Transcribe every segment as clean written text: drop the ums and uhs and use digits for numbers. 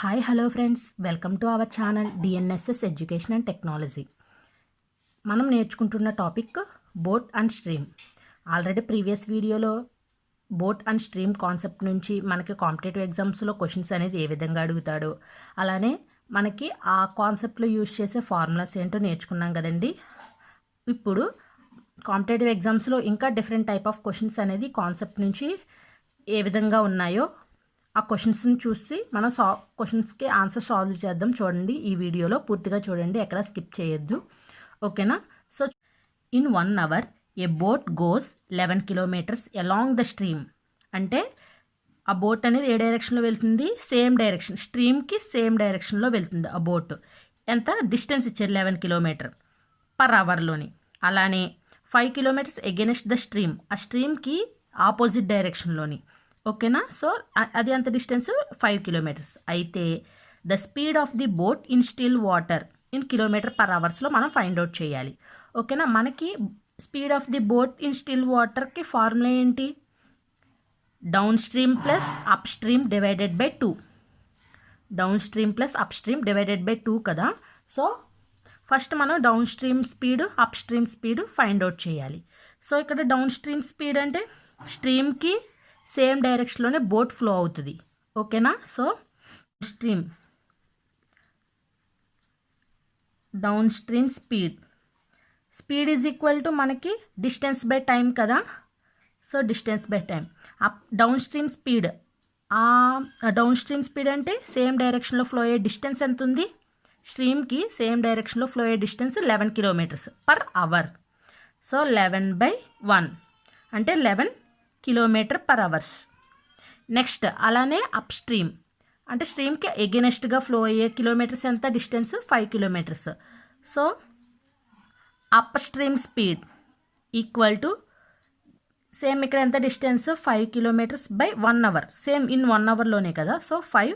Hi hello friends, welcome to our channel DNSS education and technology. మనం నేర్చుకుంటున్న topic boat and stream. Already previous వీడియోలో boat and stream concept నుంచి మనకి competitive ఎగ్జామ్స్లో questions అనేది ఏ విధంగా అడుగుతాడో, అలానే మనకి ఆ కాన్సెప్ట్లో యూజ్ చేసే ఫార్ములాస్ ఏంటో నేర్చుకున్నాం కదండి. ఇప్పుడు కాంపిటేటివ్ ఎగ్జామ్స్లో ఇంకా డిఫరెంట్ టైప్ ఆఫ్ క్వశ్చన్స్ అనేది కాన్సెప్ట్ నుంచి ఏ విధంగా ఉన్నాయో ఆ క్వశ్చన్స్ని చూసి మనం క్వశ్చన్స్కి ఆన్సర్ సాల్వ్ చేద్దాం. చూడండి, ఈ వీడియోలో పూర్తిగా చూడండి, ఎక్కడ స్కిప్ చేయొద్దు, ఓకేనా. So in 1 hour a boat goes 11 kilometers along the stream. అంటే ఆ బోట్ అనేది ఏ డైరెక్షన్లో వెళ్తుంది? సేమ్ డైరెక్షన్, స్ట్రీమ్కి సేమ్ డైరెక్షన్లో వెళ్తుంది ఆ బోట్. ఎంత డిస్టెన్స్ ఇచ్చారు? 11 kilometers per hourలోని. అలానే 5 kilometers ఎగెనిస్ట్ ద స్ట్రీమ్, ఆ స్ట్రీమ్కి ఆపోజిట్ డైరెక్షన్లోని, ఓకేనా. సో అది అంత డిస్టెన్స్ 5 kilometers. అయితే the speed of the boat in still water in km/h మనం ఫైండ్ అవుట్ చేయాలి, ఓకేనా. మనకి speed of the boat in still వాటర్కి ఫార్ములా ఏంటి? Down stream plus up stream divided by 2. Downstream plus up stream divided by 2 కదా. So first మనం down stream speed up stream speed find out చేయాలి. So ఇక్కడ down stream speed అంటే స్ట్రీమ్కి same డైరెక్షన్లోనే boat flow అవుతుంది, ఓకేనా. So stream down stream speed is equal to మనకి distance by time కదా. So distance by time. Up down stream speed, downstream speed అంటే same డైరెక్షన్లో flow అయ్యే distance ఎంత ఉంది? స్ట్రీమ్కి సేమ్ డైరెక్షన్లో ఫ్లో అయ్యే డిస్టెన్స్ 11 km/h. సో 11/1 అంటే 11 km/h. నెక్స్ట్ అలానే అప్ స్ట్రీమ్ అంటే స్ట్రీమ్కి ఎగెనెస్ట్గా ఫ్లో అయ్యే కిలోమీటర్స్ ఎంత? Distance 5 kilometers. So up stream speed equal to same ఇక్కడ ఎంత distance? 5 kilometers by 1 hour. Same in 1 hourలోనే కదా. So 5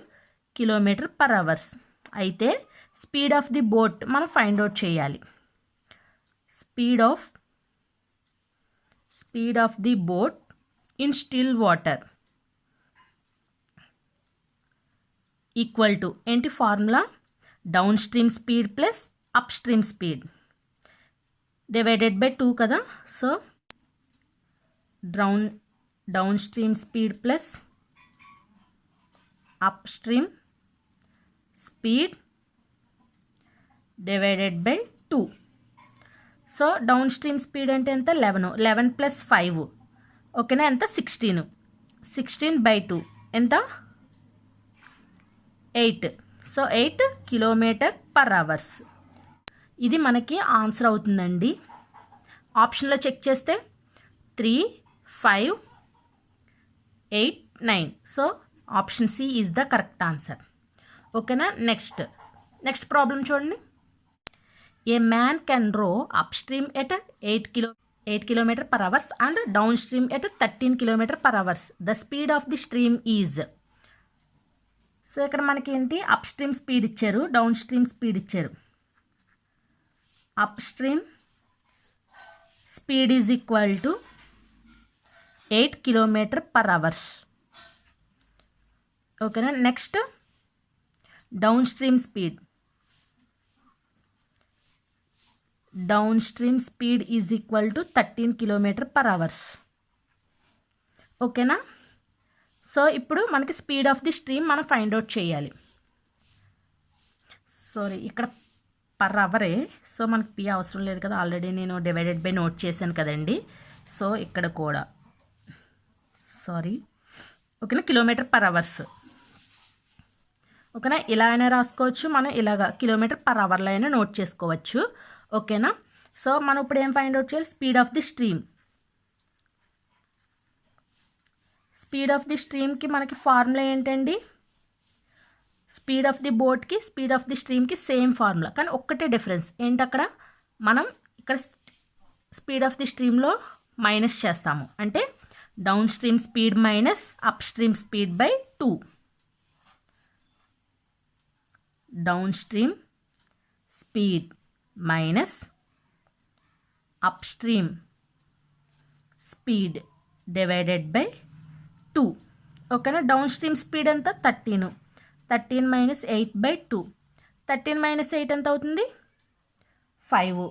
km/h. అయితే స్పీడ్ ఆఫ్ ది బోట్ మనం ఫైండ్ అవుట్ చేయాలి. Speed of the boat in still water equal to ఏంటి formula? Downstream speed plus upstream speed divided by 2 కదా. So downstream speed plus upstream speed divided by 2. So downstream speed అంటే ఎంత? 11 + 5, ఓకేనా. ఎంత? 16/2 ఎంత? 8. So 8 km/h. ఇది మనకి answer అవుతుందండి. ఆప్షన్లో చెక్ చేస్తే 3, 5, 8, 9. So option C is the correct answer, ఓకేనా. నెక్స్ట్ ప్రాబ్లం చూడండి. A man can row upstream at 8 km/h and downstream at 13 km/h. The speed of the stream is. So ఇక్కడ మనకి ఏంటి? అప్ స్ట్రీమ్ స్పీడ్ ఇచ్చారు, down stream speed ఇచ్చారు. Up stream speed is equal to 8 km/h, ఓకేనా. Next downstream speed is equal to 13 km/h, ఓకేనా. So ఇప్పుడు మనకి speed of the stream మనం ఫైండ్ అవుట్ చేయాలి. సారీ, ఇక్కడ పర్ అవరే. సో మనకి పి అవసరం లేదు కదా, ఆల్రెడీ నేను డివైడెడ్ బై నోట్ చేశాను కదండి. సో ఇక్కడ కూడా ఓకేనా, km/h, ఓకేనా. ఇలా అయినా రాసుకోవచ్చు, మనం ఇలాగా km/hలో అయినా నోట్ చేసుకోవచ్చు, ఓకేనా. సో మనం ఇప్పుడు ఏం ఫైండ్ అవుట్ చేయాలి? స్పీడ్ ఆఫ్ ది స్ట్రీమ్కి మనకి ఫార్ములా ఏంటండి? స్పీడ్ ఆఫ్ ది బోట్కి స్పీడ్ ఆఫ్ ది స్ట్రీమ్కి సేమ్ ఫార్ములా, కానీ ఒక్కటే డిఫరెన్స్ ఏంటి? అక్కడ మనం ఇక్కడ స్పీడ్ ఆఫ్ ది స్ట్రీమ్లో మైనస్ చేస్తాము, అంటే downstream speed minus upstream speed by 2. Downstream speed minus upstream speed divided by 2, ఓకేనా. డౌన్ స్ట్రీమ్ స్పీడ్ ఎంత? 13. 13 మైనస్ 8/2. 13 మైనస్ 8 ఎంత అవుతుంది? 5.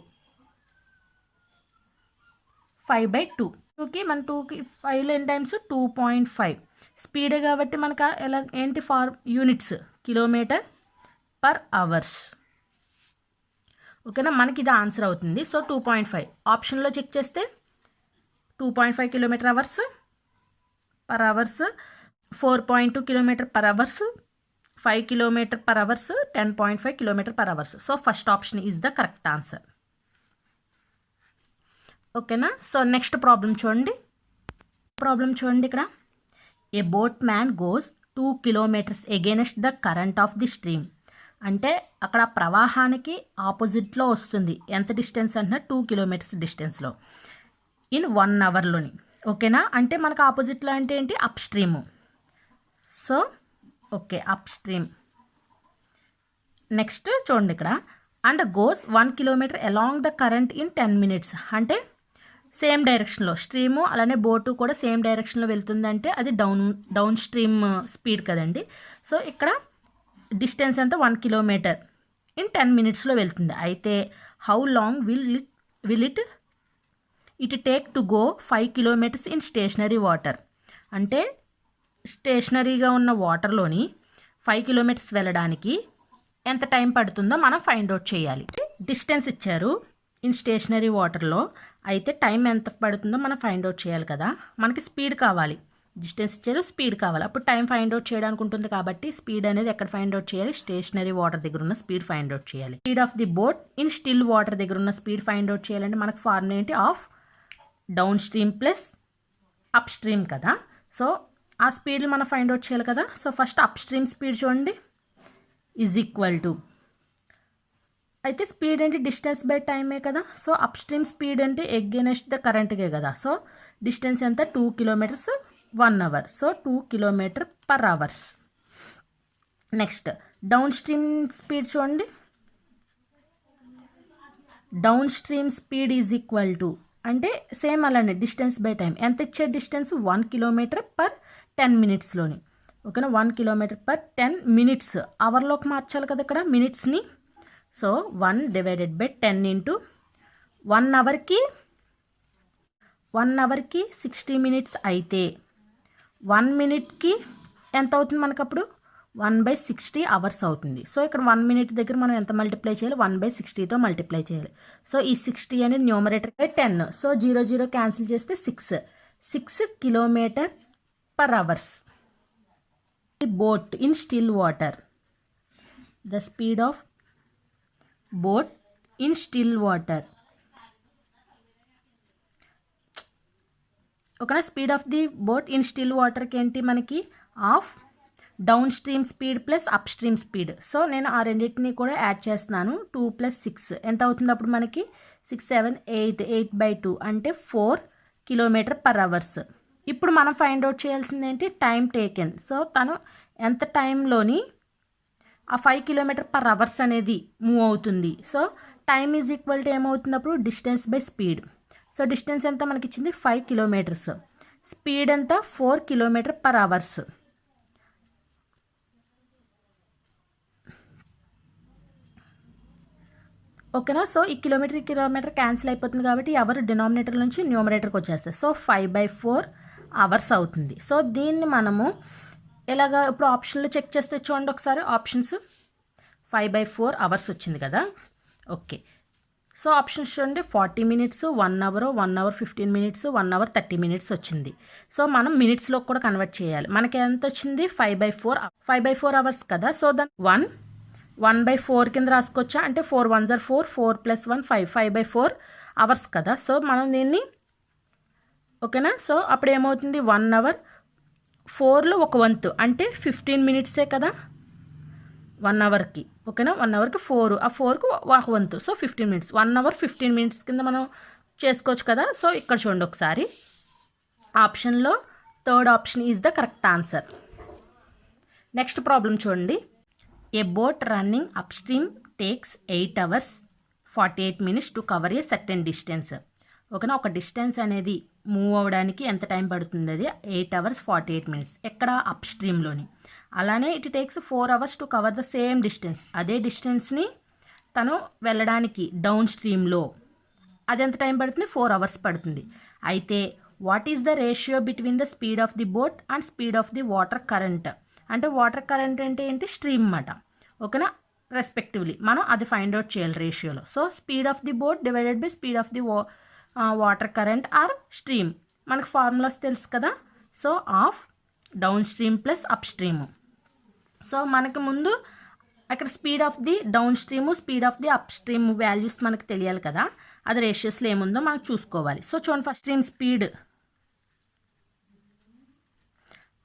5/2. 2కి మన 2కి 5లో ఎన్ని టైమ్స్? 2.5. స్పీడ్ కాబట్టి మనకు ఎలా ఏంటి యూనిట్స్ కిలోమీటర్ పర్ అవర్స్. ఓకేనా, మనకి ఇది ఆన్సర్ అవుతుంది. సో 2.5 ఆప్షన్లో చెక్ చేస్తే 2.5 kilometer hours per hours, 4.2 kilometer per hours, 5 kilometer per hours, 10.5 kilometer per hours. So first option is the correct answer. ఓకేనా, సో నెక్స్ట్ ప్రాబ్లం చూడండి. ఇక్కడ a boatman goes 2 kilometers against the current of the stream. అంటే అక్కడ ప్రవాహానికి ఆపోజిట్లో వస్తుంది. ఎంత distance అంటే 2 kilometers డిస్టెన్స్లో ఇన్ 1 hourలోని. ఓకేనా, అంటే మనకు ఆపోజిట్లో అంటే ఏంటి? Upstream. So okay, upstream. Next చూడండి ఇక్కడ, and goes 1 kilometer along the current in 10 minutes. అంటే సేమ్ డైరెక్షన్లో స్ట్రీము అలానే బోటు కూడా సేమ్ డైరెక్షన్లో వెళ్తుందంటే అది డౌన్ స్ట్రీమ్ స్పీడ్ కదండి. సో ఇక్కడ డిస్టెన్స్ అంతా 1 kilometer ఇన్ 10 minutesలో వెళ్తుంది. అయితే how long will it take to go 5 kilometers in stationary water. అంటే స్టేషనరీగా ఉన్న వాటర్లోని 5 kilometers వెళ్ళడానికి ఎంత టైం పడుతుందో మనం ఫైండ్ అవుట్ చేయాలి. డిస్టెన్స్ ఇచ్చారు ఇన్ స్టేషనరీ వాటర్లో, అయితే టైం ఎంత పడుతుందో మనం ఫైండ్ అవుట్ చేయాలి కదా. మనకి స్పీడ్ కావాలి, డిస్టెన్స్ ఇచ్చారు, స్పీడ్ కావాలి. అప్పుడు టైం ఫైండ్ అవుట్ చేయడానికి ఉంటుంది కాబట్టి స్పీడ్ అనేది ఎక్కడ ఫైండ్ అవుట్ చేయాలి? స్టేషనరీ వాటర్ దగ్గర ఉన్న స్పీడ్ ఫైండ్ అవుట్ చేయాలి. Speed of the boat in still water దగ్గర ఉన్న స్పీడ్ ఫైండ్ అవుట్ చేయాలంటే మనకు ఫార్ములా ఏంటి? Of downstream plus upstream కదా. సో ఆ స్పీడ్ని మనం ఫైండ్ అవుట్ చేయాలి కదా. So first up stream speed చూడండి, ఈజ్ ఈక్వల్ టు, అయితే స్పీడ్ అంటే డిస్టెన్స్ బై టైమే కదా. సో అప్ స్ట్రీమ్ స్పీడ్ అంటే ఎగెనెస్ట్ ద కరెంట్కే కదా. సో డిస్టెన్స్ ఎంత? 2 kilometers 1 hour. సో 2 kilometer per hour. Next downstream speed చూడండి, downstream speed is equal to, అంటే సేమ్ అలానే డిస్టెన్స్ బై టైం. ఎంత ఇచ్చే డిస్టెన్స్? 1 kilometer per 10 minutesలోని. ఓకేనా, 1 kilometer per 10 minutes. అవర్లోకి మార్చాలి కదా ఇక్కడ మినిట్స్ని. సో 1 divided by 10 into 1 hourకి 60 minutes అయితే 1 minuteకి ఎంత అవుతుంది మనకు? అప్పుడు 1/60 hours అవుతుంది. సో ఇక్కడ 1 minute దగ్గర మనం ఎంత మల్టిప్లై చేయాలి? 1/60తో మల్టిప్లై చేయాలి. సో ఈ 60 అనేది న్యూమరేటర్ బై 10. సో 0 క్యాన్సిల్ చేస్తే 6 kilometer per hour. The boat in still water. The speed of boat in still water. ఓకేనా, speed of the boat in still వాటర్కి ఏంటి మనకి? Half downstream speed plus upstream speed. So నేను ఆ రెండింటిని కూడా add చేస్తున్నాను. 2 + 6 ఎంత అవుతుంది అప్పుడు మనకి? 6, 7, 8, 8/2 అంటే 4 kilometer per hour. ఇప్పుడు మనం ఫైండ్ అవుట్ చేయాల్సింది ఏంటి? Time taken. సో తను ఎంత టైంలోని ఆ 5 kilometer per hour అనేది మూవ్ అవుతుంది. So time is equal to ఏమవుతుంది అప్పుడు? Distance by speed. So distance ఎంత మనకి ఇచ్చింది? 5 kilometers. స్పీడ్ ఎంత? 4 kilometer per hour. ఓకేనా, సో ఈ కిలోమీటర్ క్యాన్సిల్ అయిపోతుంది కాబట్టి అవర్ డినామినేటర్ నుంచి న్యూమరేటర్కి వచ్చేస్తుంది. సో 5/4 hours అవుతుంది. సో దీన్ని మనము ఎలాగా ఇప్పుడు ఆప్షన్లో చెక్ చేస్తే చూడండి ఒకసారి. ఆప్షన్స్ 5/4 hours వచ్చింది కదా. ఓకే, సో ఆప్షన్స్ చూడండి, 40 minutes, 1 hour, 1 hour 15 minutes, 1 hour 30 minutes వచ్చింది. సో మనం మినిట్స్లో కూడా కన్వర్ట్ చేయాలి. మనకి ఎంత వచ్చింది? 5/4 hours కదా. సో దాన్ని 1/4 కింద రాసుకోవచ్చా? అంటే 4 1s are 4, 4 + 1 5, 5/4 hours కదా. సో మనం దీన్ని ఓకేనా. సో అప్పుడు ఏమవుతుంది? 1 hour 4లో 1/4 అంటే 15 minutes కదా 1 hourకి. ఓకేనా, 1 hourకి 4, ఆ 4కు 1/4. So 15 minutes. 1 hour 15 minutes కింద మనం చేసుకోవచ్చు కదా. సో ఇక్కడ చూడండి ఒకసారి, ఆప్షన్లో third option is the correct answer. Next problem చూడండి. A boat running upstream takes 8 hours 48 minutes to cover a certain distance. ఓకేనా, ఒక డిస్టెన్స్ అనేది మూవ్ అవ్వడానికి ఎంత టైం పడుతుంది? అది 8 hours 48 minutes. ఎక్కడ? అప్ స్ట్రీమ్లోని. అలానే it takes 4 hours to cover the same distance. అదే డిస్టెన్స్ని తను వెళ్ళడానికి డౌన్ స్ట్రీమ్లో అది ఎంత టైం పడుతుంది? 4 hours పడుతుంది. అయితే what is the ratio between the speed of the boat and speed of the water current? అంటే వాటర్ కరెంట్ అంటే ఏంటి? స్ట్రీమ్ అన్నమాట. ఓకేనా? రెస్పెక్టివ్లీ మనం అది ఫైండ్ అవుట్ చేయాలి రేషియోలో. So speed of the boat divided by speed of the water current or stream. మనకు ఫార్ములాస్ తెలుసు కదా. So half downstream plus upstream. So మనకు ముందు అక్కడ speed of the downstream, speed of the upstream values మనకు తెలియాలి కదా. అది రేషియోస్లో ఏముందో మనం చూసుకోవాలి. సో చూడండి, first stream speed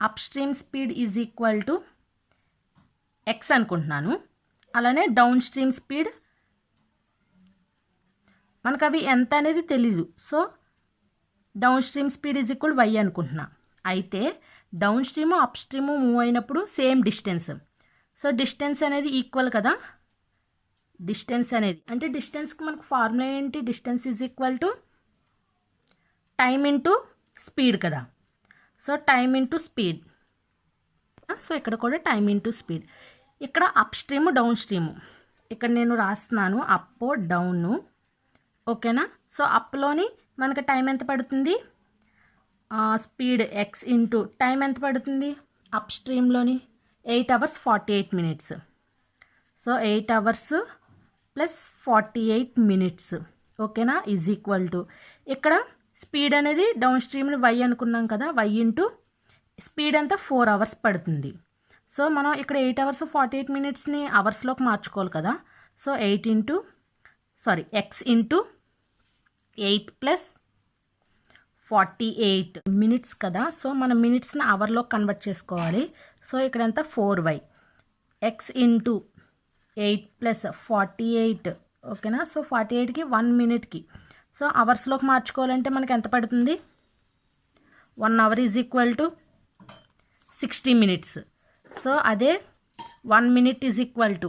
up stream speed is equal to X అనుకుంటున్నాను. అలానే డౌన్ స్ట్రీమ్ స్పీడ్ మనకు అవి ఎంత అనేది తెలీదు. So downstream speed is equal y అనుకుంటున్నా. అయితే downstream upstream move అయినప్పుడు సేమ్ డిస్టెన్స్. సో డిస్టెన్స్ అనేది ఈక్వల్ కదా. డిస్టెన్స్ అనేది అంటే డిస్టెన్స్కి మనకు ఫార్ములా ఏంటి? Distance is equal to time into speed కదా. So time into speed. సో ఇక్కడ కూడా టైమ్ ఇంటూ స్పీడ్. ఇక్కడ అప్ స్ట్రీమ్ డౌన్ స్ట్రీము ఇక్కడ నేను రాస్తున్నాను అప్ డౌన్. ఓకేనా? సో అప్లోని మనకు టైం ఎంత పడుతుంది? స్పీడ్ ఎక్స్ ఇంటూ టైం ఎంత పడుతుంది? అప్ స్ట్రీమ్లోని 8 hours 48 minutes. సో 8 hours ప్లస్ 48 minutes. ఓకేనా? ఈజ్ ఈక్వల్ టు ఇక్కడ స్పీడ్ అనేది డౌన్ స్ట్రీమ్ని వై అనుకున్నాం కదా. వై ఇంటూ స్పీడ్ అంతా 4 hours పడుతుంది. సో మనం ఇక్కడ 8 hours 48 minutesని అవర్స్లోకి మార్చుకోవాలి కదా. So x into 8 plus 48 minutes కదా. సో మనం మినిట్స్ని అవర్లో కన్వర్ట్ చేసుకోవాలి. సో ఇక్కడ ఎంత? 4y X into 8 plus 48. ఓకేనా? సో 48కి 1 minute. సో అవర్స్లోకి మార్చుకోవాలంటే మనకి ఎంత పడుతుంది? 1 hour is equal to 60 minutes. So అదే 1 minute is equal to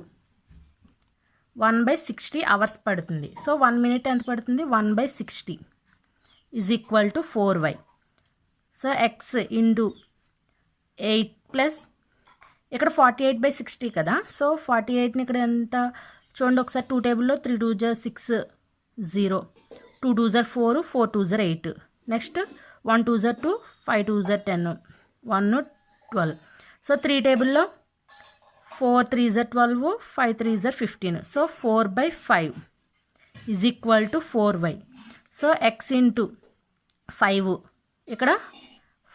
1/60 hours పడుతుంది. సో 1 minute ఎంత పడుతుంది? 1/60 is equal to 4y. So x into 8 plus ఇక్కడ 48/60 కదా. సో 48ని ఇక్కడ ఎంత చూడండి ఒకసారి. 2 టేబుల్లో 3 2 6 0, 2 2 4, 4 2 8. నెక్స్ట్ 1 2 2, 5 2 10, 1 12. సో 3 టేబుల్లో 4 3 12, 5 3 15. So 4/5 is equal to 4y. So x into 5 ఇక్కడ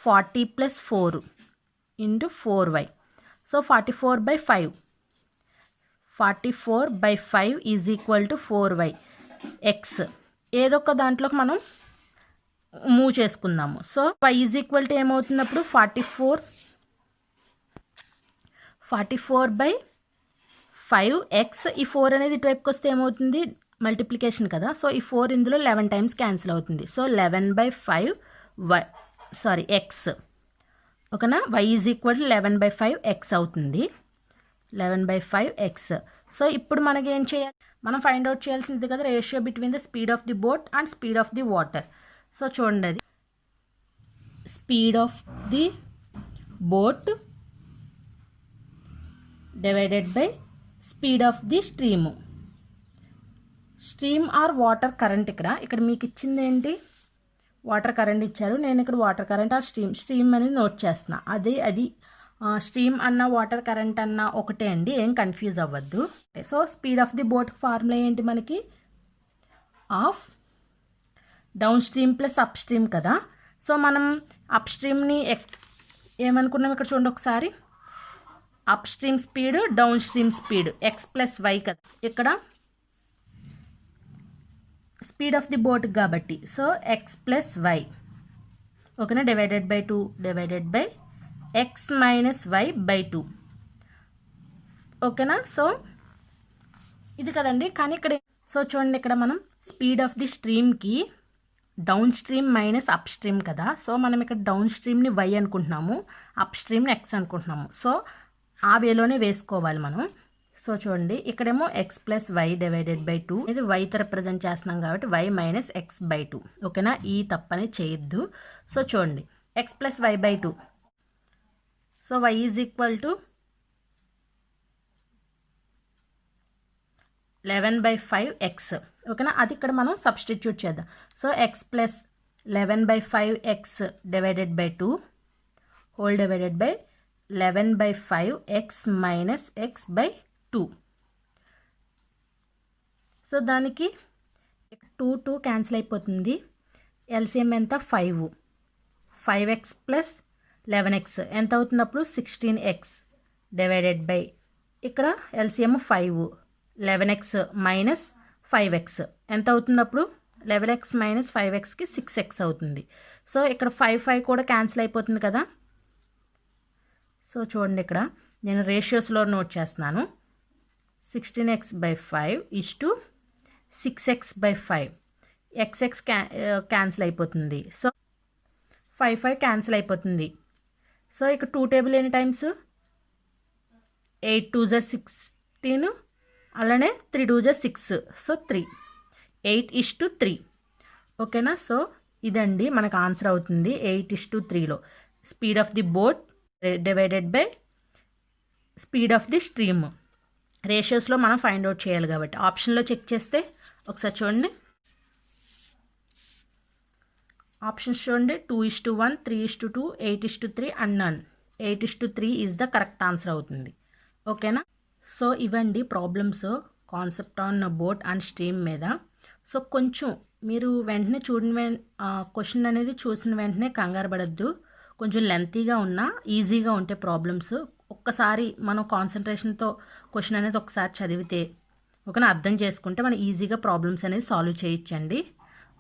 40 plus 4 into 4y. So 44/5 is equal to 4y. X ఏదో ఒక దాంట్లోకి మనం మూవ్ చేసుకుందాము. So y is equal to ఏమవుతున్నప్పుడు 44/5 ఎక్స్. ఈ 4 అనేది ఇటువైపుకి వస్తే ఏమవుతుంది? మల్టిప్లికేషన్ కదా. సో ఈ 4 ఇందులో 11 times క్యాన్సిల్ అవుతుంది. So 11/5 X. ఓకేనా? y is equal to 11/5 X అవుతుంది. 11/5 ఎక్స్. సో ఇప్పుడు మనకి ఏం చేయాలి? మనం ఫైండ్ అవుట్ చేయాల్సింది కదా ratio between the speed of the boat and speed of the water. So చూడండి, అది speed of the boat divided by speed of the stream. Stream or water current. ఇక్కడ మీకు ఇచ్చింది ఏంటి? వాటర్ కరెంట్ ఇచ్చారు. నేను ఇక్కడ వాటర్ కరెంట్ ఆర్ స్ట్రీమ్ అనేది నోట్ చేస్తున్నా. అది స్ట్రీమ్ అన్న వాటర్ కరెంట్ అన్న ఒకటే అండి, ఏం కన్ఫ్యూజ్ అవ్వద్దు. So speed of the boat formula ఏంటి మనకి? Half downstream plus upstream కదా. సో మనం అప్ స్ట్రీమ్ని ఏమనుకున్నాం ఇక్కడ చూడండి ఒకసారి. Upstream speed, downstream speed X plus Y కదా. ఇక్కడ స్పీడ్ ఆఫ్ ది బోట్ కాబట్టి సో ఎక్స్ ప్లస్ వై. ఓకేనా? Divided by 2 divided by X minus Y by 2. ఓకేనా? సో ఇది కదండి. కానీ ఇక్కడ సో చూడండి, ఇక్కడ మనం స్పీడ్ ఆఫ్ ది స్ట్రీమ్కి downstream minus upstream కదా. సో మనం ఇక్కడ డౌన్ స్ట్రీమ్ని వై అనుకుంటున్నాము, అప్ స్ట్రీమ్ని ఎక్స్ అనుకుంటున్నాము. సో ఆ వేలోనే వేసుకోవాలి మనం. సో చూడండి, ఇక్కడేమో x plus y divided by 2 ఇది వైతో రిప్రజెంట్ చేస్తున్నాం కాబట్టి వై మైనస్ ఎక్స్ బై 2. ఓకేనా? ఈ తప్పని చేయొద్దు. సో చూడండి, X plus Y by 2. So Y is equal to 11/5x. ఓకేనా, అది ఇక్కడ మనం సబ్స్టిట్యూట్ చేద్దాం. So x plus 11/5x divided by 2 whole divided by 11/5x minus x by 2. So దానికి 2 క్యాన్సిల్ అయిపోతుంది. ఎల్సిఎం ఎంత? 5x ప్లస్ 11x ఎంత అవుతున్నప్పుడు 16x డివైడెడ్ బై ఇక్కడ ఎల్సిఎం 5 11x మైనస్ 5x ఎంత అవుతున్నప్పుడు 11x మైనస్ 5xకి 6x అవుతుంది. సో ఇక్కడ 5 కూడా క్యాన్సిల్ అయిపోతుంది కదా. సో చూడండి, ఇక్కడ నేను రేషియోస్లో నోట్ చేస్తున్నాను. 16x/5 is to 6x/5. xx cancel అయిపోతుంది. సో 5 క్యాన్సిల్ అయిపోతుంది. సో ఇక్కడ 2 టేబుల్ ఎన్ని టైమ్స్? 8 2 16, అలానే 3 2 6. సో 3 8:3. ఓకేనా. సో ఇదండి మనకు ఆన్సర్ అవుతుంది 8:3లో speed of the boat divided by speed of the stream. రేషియోస్లో మనం ఫైండ్ అవుట్ చేయాలి కాబట్టి ఆప్షన్లో చెక్ చేస్తే ఒకసారి చూడండి. ఆప్షన్స్ చూడండి, 2:1, 3:2, 8:3 and none. 8:3 is the correct answer అవుతుంది. ఓకేనా. సో ఇవండి problems concept on boat and stream మీద. సో కొంచెం మీరు వెంటనే క్వశ్చన్ అనేది చూసిన వెంటనే కంగారు పడద్దు. కొంచెం లెంతీగా ఉన్నా ఈజీగా ఉంటే ప్రాబ్లమ్స్ ఒక్కసారి మనం కాన్సన్ట్రేషన్తో క్వశ్చన్ అనేది ఒకసారి చదివితే ఓకేనా, అర్థం చేసుకుంటే మనం ఈజీగా ప్రాబ్లమ్స్ అనేది సాల్వ్ చేయొచ్చండి.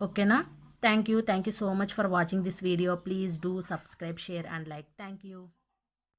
ఓకేనా. Thank you so much for watching this video. Please do subscribe, share and like. Thank you.